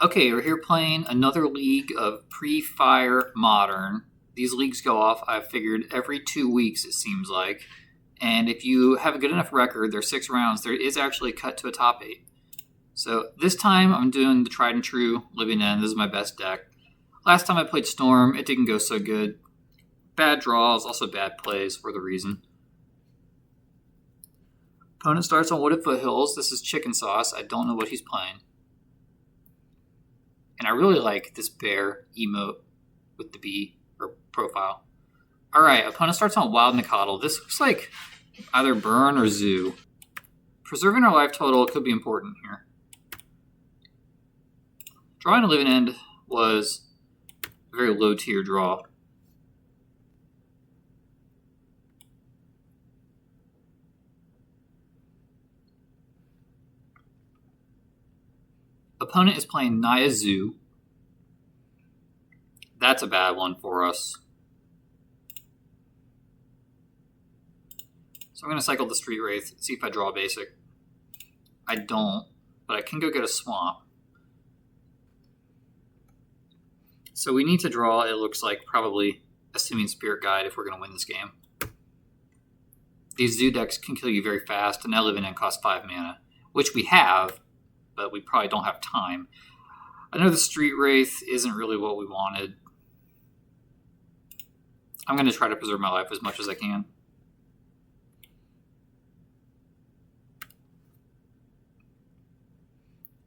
Okay, we're here playing another league of Pre-Fire Modern. These leagues go off, I've figured, every 2 weeks, it seems like. And if you have a good enough record, there's 6 rounds, there is actually a cut to a top 8. So this time I'm doing the tried and true Living End. This is my best deck. Last time I played Storm, it didn't go so good. Bad draws, also bad plays were the reason. Opponent starts on Wooded Foothills. This is Chicken Sauce. I don't know what he's playing. And I really like this bear emote with the bee or profile. Alright, opponent starts on Wild Nicodle. This looks like either Burn or Zoo. Preserving our life total could be important here. Drawing a Living End was a very low tier draw. Opponent is playing Naya Zoo. That's a bad one for us. So I'm going to cycle the Street Wraith, see if I draw a basic. I don't, but I can go get a swamp. So we need to draw, it looks like, probably a Simian Spirit Guide if we're going to win this game. These Zoo decks can kill you very fast, and now Living End costs 5 mana, which we have, but we probably don't have time. I know the Street Wraith isn't really what we wanted. I'm going to try to preserve my life as much as I can.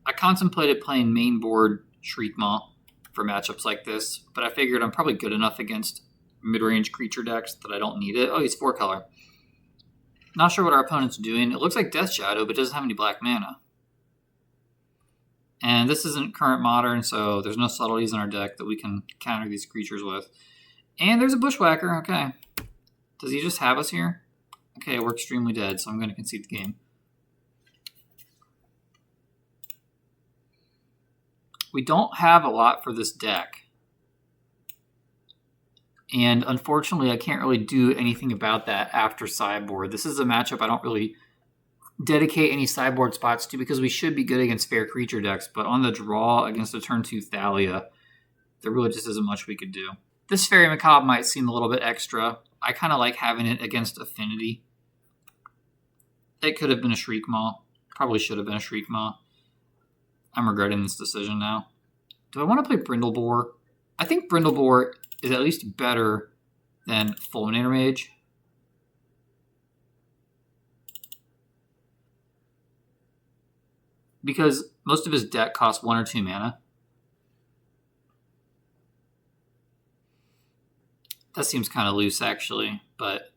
I contemplated playing main board Shriekmaw for matchups like this, but I figured I'm probably good enough against mid-range creature decks that I don't need it. Oh, he's 4-color. Not sure what our opponent's doing. It looks like Death Shadow, but doesn't have any black mana. And this isn't current modern, so there's no subtleties in our deck that we can counter these creatures with. And there's a Bushwhacker, okay. Does he just have us here? Okay, we're extremely dead, so I'm going to concede the game. We don't have a lot for this deck. And unfortunately, I can't really do anything about that after sideboard. This is a matchup I don't really dedicate any sideboard spots to because we should be good against fair creature decks, but on the draw against a turn 2 Thalia, there really just isn't much we could do. This Fairy Macabre might seem a little bit extra. I kind of like having it against Affinity. It could have been a Shriekmaw. Probably should have been a Shriekmaw. I'm regretting this decision now. Do I want to play Brindlebore? I think Brindlebore is at least better than Fulminator Mage. Because most of his deck costs 1 or 2 mana. That seems kind of loose, actually. But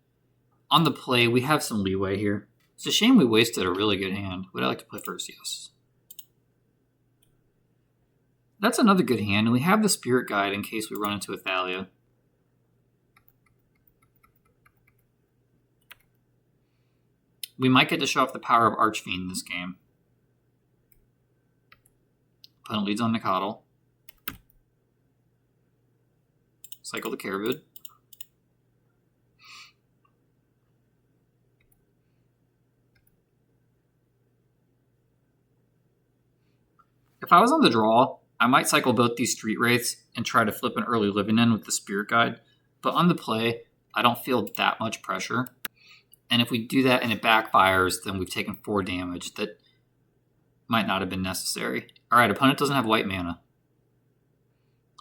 on the play, we have some leeway here. It's a shame we wasted a really good hand. Would I like to play first? Yes. That's another good hand, and we have the Spirit Guide in case we run into a Thalia. We might get to show off the power of Archfiend this game. Opponent leads on Nicodle. Cycle the Caravud. If I was on the draw, I might cycle both these Street Wraiths and try to flip an early Living End with the Spirit Guide. But on the play, I don't feel that much pressure. And if we do that and it backfires, then we've taken 4 damage that might not have been necessary. Alright, opponent doesn't have white mana.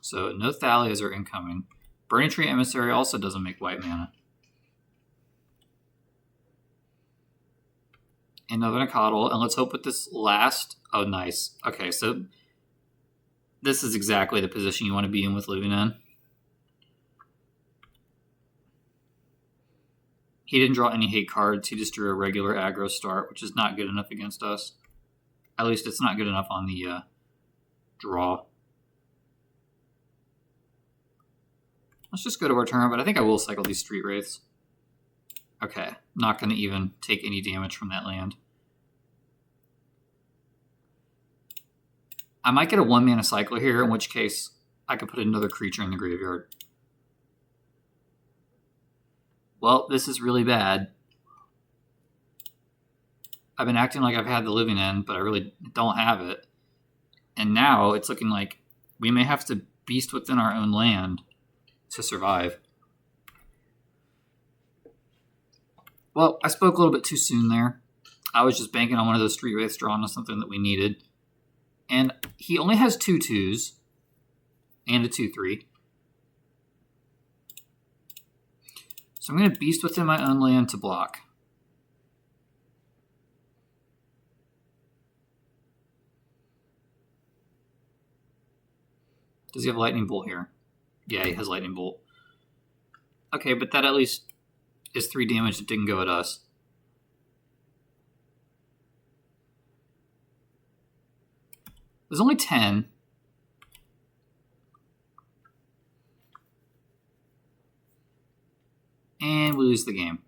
So no Thalias are incoming. Burning Tree Emissary also doesn't make white mana. Another Nicodle, and let's hope with this last... Oh, nice. Okay, so this is exactly the position you want to be in with Living End. He didn't draw any hate cards. He just drew a regular aggro start, which is not good enough against us. At least it's not good enough on the draw. Let's just go to our turn, but I think I will cycle these Street Wraiths. Okay, not going to even take any damage from that land. I might get a 1-mana cycler here, in which case I could put another creature in the graveyard. Well, this is really bad. I've been acting like I've had the Living End, but I really don't have it. And now it's looking like we may have to beast within our own land to survive. Well, I spoke a little bit too soon there. I was just banking on one of those Street Wraiths drawing us something that we needed. And he only has 2/2s and a 2/3. So I'm going to beast within my own land to block. Does he have Lightning Bolt here? Yeah, he has Lightning Bolt. Okay, but that at least is 3 damage that didn't go at us. There's only 10. And we lose the game.